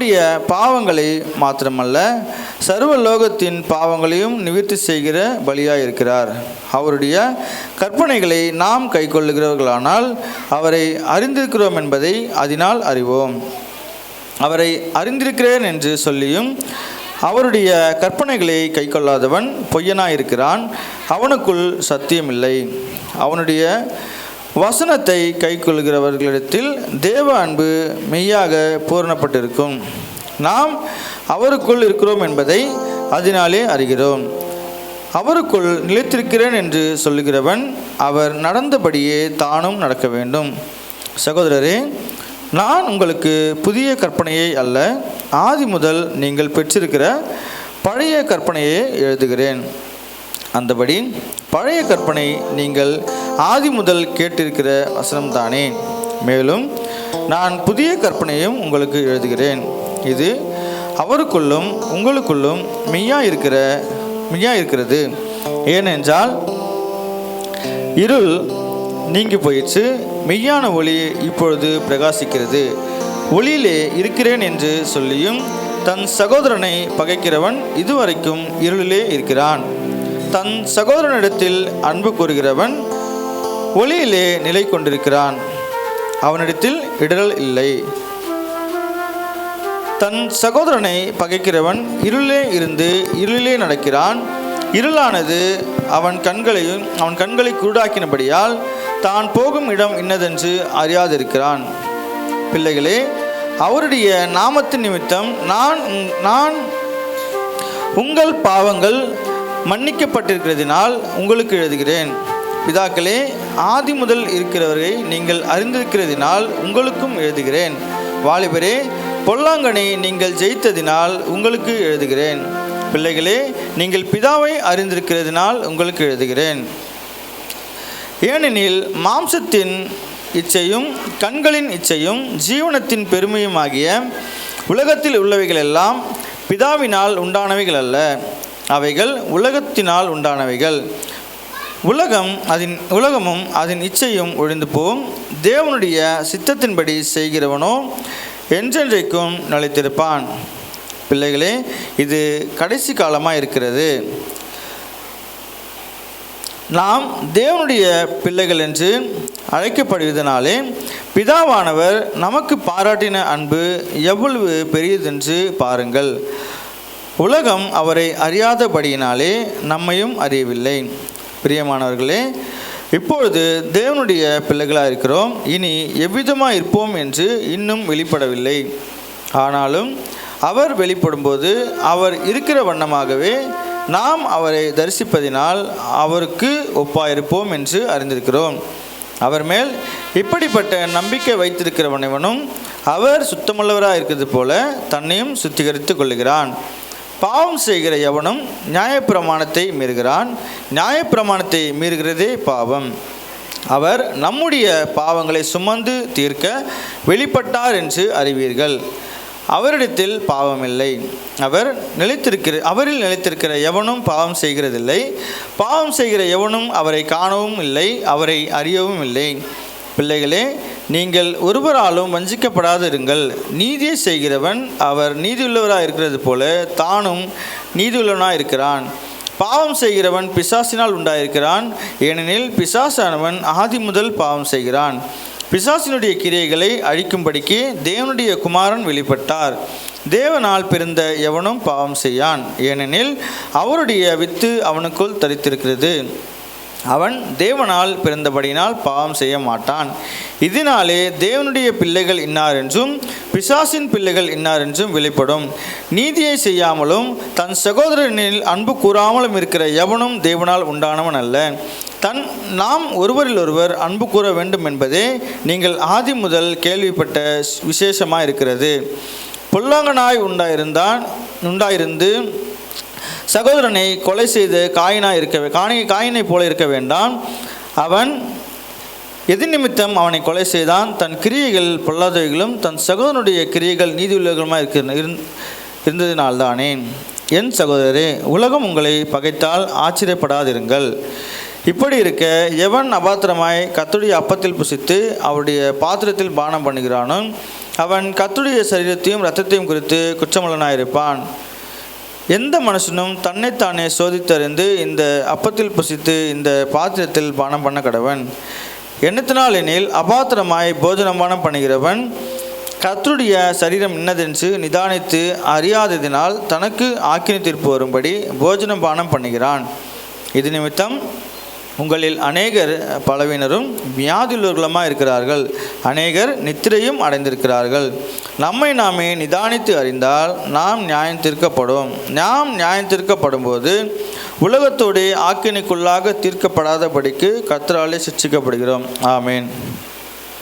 நம்முடைய பாவங்களை மாத்திரமல்ல, சர்வலோகத்தின் பாவங்களையும் நிவர்த்தி செய்கிற பலியாய் இருக்கிறார். அவருடைய கற்பனைகளை நாம் கைக்கொள்ளுகிறவர்களானால் அவரை அறிந்திருக்கிறோம் என்பதை அதனால் அறிவோம். அவரை அறிந்திருக்கிறேன் என்று சொல்லியும் அவருடைய கற்பனைகளை கைக்கொள்ளாதவன் பொய்யனாயிருக்கிறான், அவனுக்குள் சத்தியமில்லை. அவனுடைய வசனத்தை கைக்கொள்கிறவர்களிடத்தில் தேவ அன்பு மெய்யாக பூரணப்பட்டிருக்கும். நாம் அவருக்குள் இருக்கிறோம் என்பதை அதனாலே அறிகிறோம். அவருக்குள் நிலைத்திருக்கிறேன் என்று சொல்லுகிறவன் அவர் நடந்தபடியே தானும் நடக்க வேண்டும். சகோதரரே, நான் உங்களுக்கு புதிய கற்பனையை அல்ல, ஆதி முதல் நீங்கள் பெற்றிருக்கிற பழைய கற்பனையை எழுதுகிறேன். அந்தபடி பழைய கற்பனை நீங்கள் ஆதி முதல் கேட்டிருக்கிற வசனம்தானே. மேலும் நான் புதிய கற்பனையும் உங்களுக்கு எழுதுகிறேன். இது அவருக்குள்ளும் உங்களுக்குள்ளும் மெய்யாயிருக்கிறது. ஏனென்றால் இருள் நீங்கி போயிற்று, மெய்யான ஒளி இப்பொழுது பிரகாசிக்கிறது. ஒளியிலே இருக்கிறேன் என்று சொல்லியும் தன் சகோதரனை பகைக்கிறவன் இதுவரைக்கும் இருளிலே இருக்கிறான். தன் சகோதரனிடத்தில் அன்பு கூறுகிறவன் ஒளியிலே நிலை கொண்டிருக்கிறான், அவனிடத்தில் இடரல் இல்லை. தன் சகோதரனை பகைக்கிறவன் இருளிலே இருந்து இருளிலே நடக்கிறான். இருளானது அவன் கண்களை குருடாக்கினபடியால் தான் போகும் இடம் இன்னதென்று அறியாதிருக்கிறான். பிள்ளைகளே, அவருடைய நாமத்தின் நிமித்தம் நான் உங்கள் பாவங்கள் மன்னிக்கப்பட்டிருக்கிறதினால் உங்களுக்கு எழுதுகிறேன். பிதாக்களே, ஆதி முதல் இருக்கிறவரை நீங்கள் அறிந்திருக்கிறதினால் உங்களுக்கும் எழுதுகிறேன். வாலிபரே, பொல்லாங்கனை நீங்கள் ஜெயித்ததினால் உங்களுக்கு எழுதுகிறேன். பிள்ளைகளே, நீங்கள் பிதாவை அறிந்திருக்கிறதினால் உங்களுக்கு எழுதுகிறேன். ஏனெனில் மாம்சத்தின் இச்சையும் கண்களின் இச்சையும் ஜீவனத்தின் பெருமையுமாகிய உலகத்தில் உள்ளவைகளெல்லாம் பிதாவினால் உண்டானவைகள் அல்ல, அவைகள் உலகத்தினால் உண்டானவைகள். உலகமும் அதன் இச்சையும் ஒழிந்து போம். தேவனுடைய சித்தத்தின்படி செய்கிறவனோ என்றென்றைக்கும் நிலைத்திருப்பான். பிள்ளைகளே, இது கடைசி காலமாக இருக்கிறது. நாம் தேவனுடைய பிள்ளைகள் என்று அழைக்கப்படுவதனாலே பிதாவானவர் நமக்கு பாராட்டின அன்பு எவ்வளவு பெரியதென்று பாருங்கள். உலகம் அவரை அறியாதபடியினாலே நம்மையும் அறியவில்லை. பிரியமானவர்களே, இப்பொழுது தேவனுடைய பிள்ளைகளாக இருக்கிறோம். இனி எவ்விதமாக இருப்போம் என்று இன்னும் வெளிப்படவில்லை. ஆனாலும் அவர் வெளிப்படும்போது அவர் இருக்கிற வண்ணமாகவே நாம் அவரை தரிசிப்பதினால் அவருக்கு ஒப்பாயிருப்போம் என்று அறிந்திருக்கிறோம். அவர் மேல் இப்படிப்பட்ட நம்பிக்கை வைத்திருக்கிறவனவனும் அவர் சுத்தமுள்ளவராக இருக்கிறது போல தன்னையும் சுத்திகரித்து கொள்ளுகிறான். பாவம் செய்கிற எவனும் நியாயப்பிரமாணத்தை மீறுகிறான், நியாயப்பிரமாணத்தை மீறுகிறதே பாவம். அவர் நம்முடைய பாவங்களை சுமந்து தீர்க்க வெளிப்பட்டார் என்று அறிவீர்கள். அவரிடத்தில் பாவமில்லை. அவரில் நிலைத்திருக்கிற எவனும் பாவம் செய்கிறதில்லை. பாவம் செய்கிற எவனும் அவரை காணவும் இல்லை, அவரை அறியவும் இல்லை. பிள்ளைகளே, நீங்கள் ஒருவராலும் வஞ்சிக்கப்படாது இருங்கள். நீதியை செய்கிறவன் அவர் நீதியுள்ளவராக இருக்கிறது போல தானும் நீதியுள்ளவனாக இருக்கிறான். பாவம் செய்கிறவன் பிசாசினால் உண்டாயிருக்கிறான், ஏனெனில் பிசாசானவன் ஆதி முதல் பாவம் செய்கிறான். பிசாசினுடைய கிரியைகளை அழிக்கும்படிக்கு தேவனுடைய குமாரன் வெளிப்பட்டார். தேவனால் பிறந்த எவனும் பாவம் செய்யான், ஏனெனில் அவருடைய வித்து அவனுக்குள் தரித்திருக்கிறது. அவன் தேவனால் பிறந்தபடியினால் பாவம் செய்ய மாட்டான். இதனாலே தேவனுடைய பிள்ளைகள் இன்னார் என்றும் பிசாசின் பிள்ளைகள் இன்னார் என்றும் வெளிப்படும். நீதியை செய்யாமலும் தன் சகோதரனில் அன்பு கூறாமலும் இருக்கிற எவனும் தேவனால் உண்டானவன் அல்ல. நாம் ஒருவரில் ஒருவர் அன்பு கூற வேண்டும் என்பதே நீங்கள் ஆதி முதல் கேள்விப்பட்ட விசேஷமாக இருக்கிறது. பொல்லாங்கனாய் உண்டாயிருந்து சகோதரனை கொலை செய்து காயினை போல இருக்க வேண்டாம். அவன் எது நிமித்தம் அவனை கொலை செய்தான்? தன் கிரியைகள் பொல்லாதவைகளும் தன் சகோதரனுடைய கிரியைகள் நீதியுள்ளவர்களுமாக இருந்ததினால்தானே. என் சகோதரரே, உலகம் உங்களை பகைத்தால் ஆச்சரியப்படாதிருங்கள். இப்படி இருக்க எவன் அபாத்திரமாய் கர்த்தருடைய அப்பத்தில் புசித்து அவருடைய பாத்திரத்தில் பானம் பண்ணுகிறானோ அவன் கர்த்தருடைய சரீரத்தையும் இரத்தத்தையும் குறித்து குற்றமுள்ளனாயிருப்பான். எந்த மனுஷனும் தன்னைத்தானே சோதித்தறிந்து இந்த அப்பத்தில் புசித்து இந்த பாத்திரத்தில் பானம் பண்ண கடவன். எண்ணத்தினால் எனில் அபாத்திரமாய் போஜனமானம் பண்ணுகிறவன் கர்த்தருடைய சரீரம் இன்னதென்று நிதானித்து அறியாததினால் தனக்கு ஆக்கினை தீர்ப்பு வரும்படி போஜனம் பானம் பண்ணுகிறான். இது நிமித்தம் உங்களில் அநேகர் பலவீனரும் வியாதியுள்ளவர்களுமாக இருக்கிறார்கள், அநேகர் நித்திரையும் அடைந்திருக்கிறார்கள். நம்மை நாமே நிதானித்து அறிந்தால் நாம் நியாயம் தீர்க்கப்படும். நாம் நியாயம் தீர்க்கப்படும் போது உலகத்தோடு ஆக்கினைக்குள்ளாக தீர்க்கப்படாதபடிக்கு கர்த்தராலே சிட்சிக்கப்படுகிறோம். ஆமேன்.